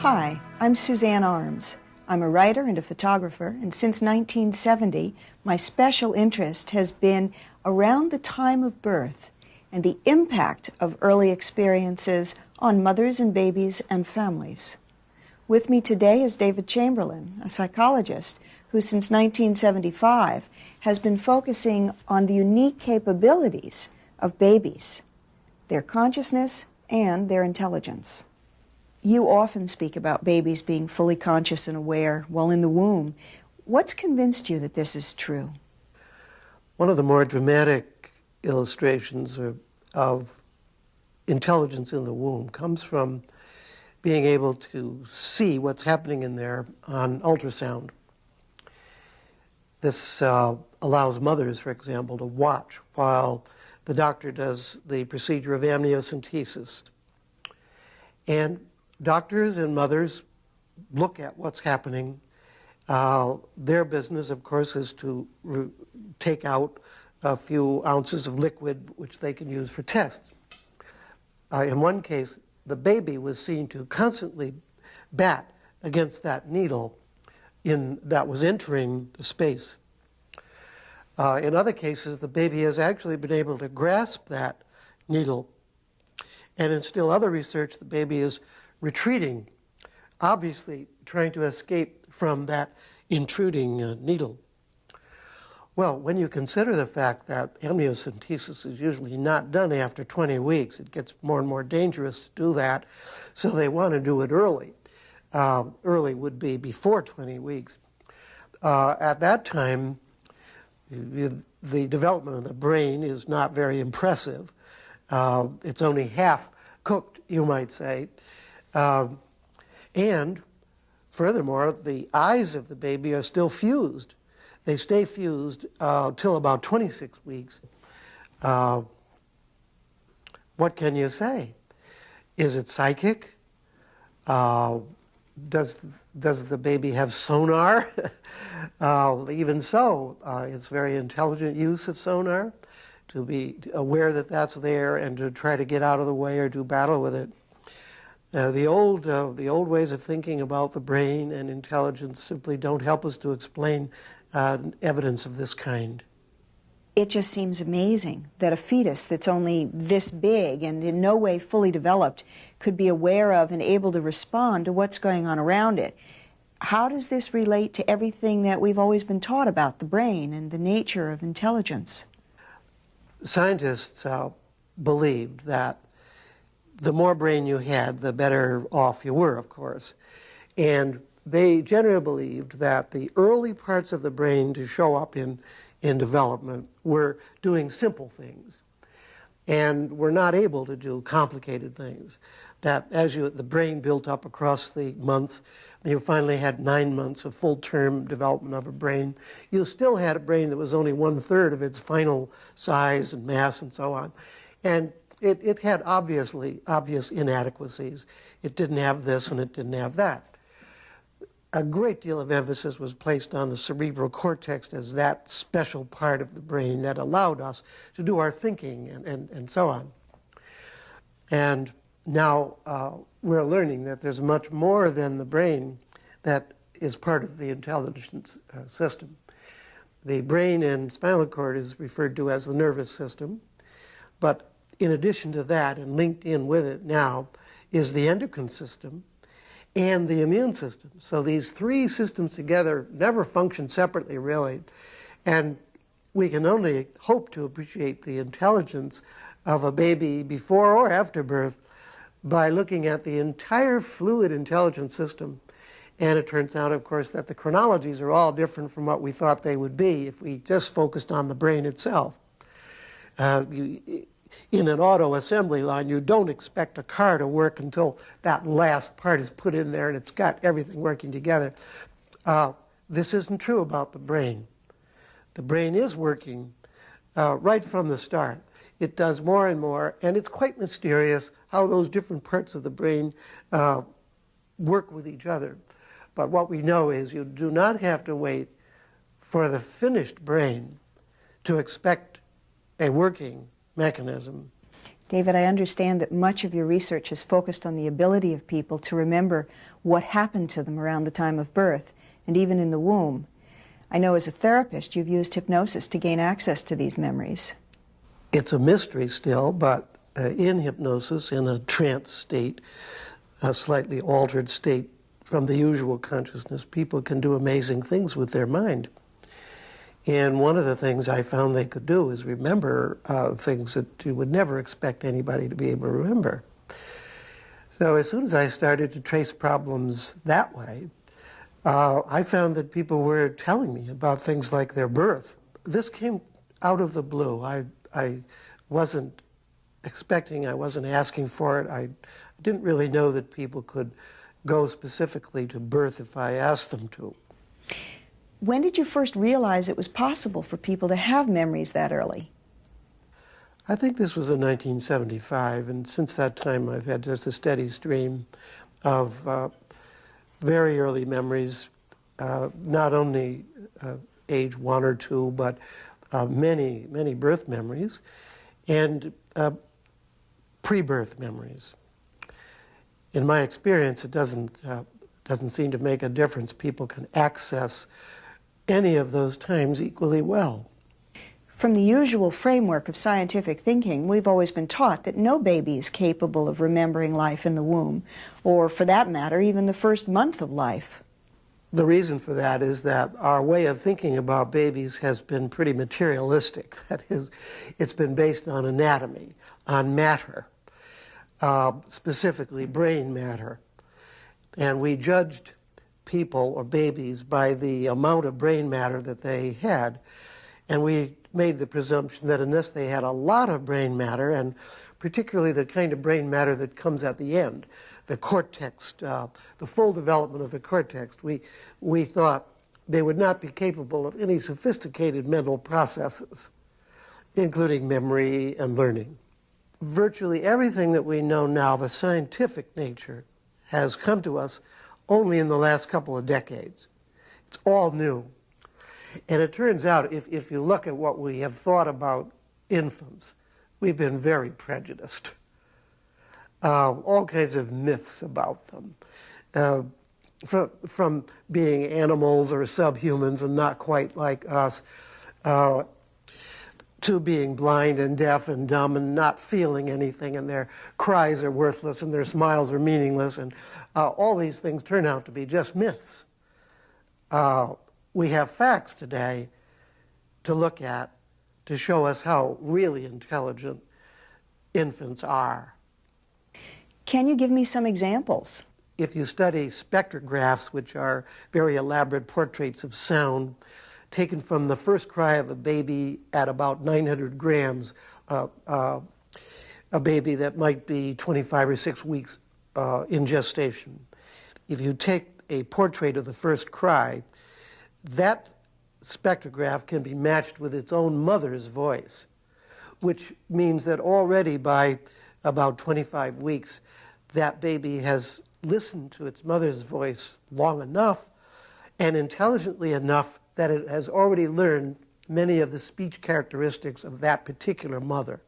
Hi, I'm Suzanne Arms. I'm a writer and a photographer, and since 1970, my special interest has been around the time of birth and the impact of early experiences on mothers and babies and families. With me today is David Chamberlain, a psychologist who since 1975 has been focusing on the unique capabilities of babies, their consciousness and their intelligence. You often speak about babies being fully conscious and aware while in the womb. What's convinced you that this is true? One of the more dramatic illustrations of intelligence in the womb comes from being able to see what's happening in there on ultrasound. This allows mothers, for example, to watch while the doctor does the procedure of amniocentesis. And doctors and mothers look at what's happening. Their business, of course, is to take out a few ounces of liquid which they can use for tests. In one case, the baby was seen to constantly bat against that needle that was entering the space. In other cases, the baby has actually been able to grasp that needle. And in still other research, the baby is retreating, obviously trying to escape from that intruding needle. Well, when you consider the fact that amniocentesis is usually not done after 20 weeks, it gets more and more dangerous to do that, so they want to do it early. Early would be before 20 weeks. At that time, the development of the brain is not very impressive. It's only half cooked, you might say. And furthermore, the eyes of the baby are still fused. They stay fused till about 26 weeks. What can you say? Is it psychic? Does the baby have sonar? Even so, it's very intelligent use of sonar to be aware that that's there and to try to get out of the way or do battle with it. The old ways of thinking about the brain and intelligence simply don't help us to explain evidence of this kind. It just seems amazing that a fetus that's only this big and in no way fully developed could be aware of and able to respond to what's going on around it. How does this relate to everything that we've always been taught about the brain and the nature of intelligence? Scientists believed that the more brain you had, the better off you were, of course. And they generally believed that the early parts of the brain to show up in development were doing simple things and were not able to do complicated things. That as the brain built up across the months, you finally had 9 months of full-term development of a brain. You still had a brain that was only 1/3 of its final size and mass and so on. And it had obvious inadequacies. It didn't have this and it didn't have that. A great deal of emphasis was placed on the cerebral cortex as that special part of the brain that allowed us to do our thinking and so on. And now we're learning that there's much more than the brain that is part of the intelligence system. The brain and spinal cord is referred to as the nervous system, but in addition to that, and linked in with it now, is the endocrine system and the immune system. So these three systems together never function separately, really. And we can only hope to appreciate the intelligence of a baby before or after birth by looking at the entire fluid intelligence system. And it turns out, of course, that the chronologies are all different from what we thought they would be if we just focused on the brain itself. In an auto assembly line, you don't expect a car to work until that last part is put in there and it's got everything working together. This isn't true about the brain. The brain is working right from the start. It does more and more, and it's quite mysterious how those different parts of the brain work with each other. But what we know is you do not have to wait for the finished brain to expect a working mechanism. David, I understand that much of your research is focused on the ability of people to remember what happened to them around the time of birth and even in the womb. I know as a therapist you've used hypnosis to gain access to these memories. It's a mystery still, but in hypnosis, in a trance state, a slightly altered state from the usual consciousness, people can do amazing things with their mind. And one of the things I found they could do is remember things that you would never expect anybody to be able to remember. So as soon as I started to trace problems that way, I found that people were telling me about things like their birth. This came out of the blue. I wasn't expecting, I wasn't asking for it. I didn't really know that people could go specifically to birth if I asked them to. When did you first realize it was possible for people to have memories that early? I think this was in 1975, and since that time I've had just a steady stream of very early memories, not only age 1 or 2, but many, many birth memories, and pre-birth memories. In my experience, it doesn't seem to make a difference. People can access any of those times equally well. From the usual framework of scientific thinking, we've always been taught that no baby is capable of remembering life in the womb, or for that matter, even the first month of life. The reason for that is that our way of thinking about babies has been pretty materialistic. That is, it's been based on anatomy, on matter, specifically brain matter. And we judged people or babies by the amount of brain matter that they had. And we made the presumption that unless they had a lot of brain matter, and particularly the kind of brain matter that comes at the end, the cortex, the full development of the cortex, we thought they would not be capable of any sophisticated mental processes, including memory and learning. Virtually everything that we know now of a scientific nature has come to us only in the last couple of decades. It's all new. And it turns out, if you look at what we have thought about infants, we've been very prejudiced. All kinds of myths about them. From being animals or subhumans and not quite like us, to being blind and deaf and dumb and not feeling anything, and their cries are worthless and their smiles are meaningless, and all these things turn out to be just myths. We have facts today to look at to show us how really intelligent infants are. Can you give me some examples? If you study spectrographs, which are very elaborate portraits of sound, taken from the first cry of a baby at about 900 grams, a baby that might be 25 or 6 weeks in gestation. If you take a portrait of the first cry, that spectrograph can be matched with its own mother's voice, which means that already by about 25 weeks, that baby has listened to its mother's voice long enough and intelligently enough that it has already learned many of the speech characteristics of that particular mother.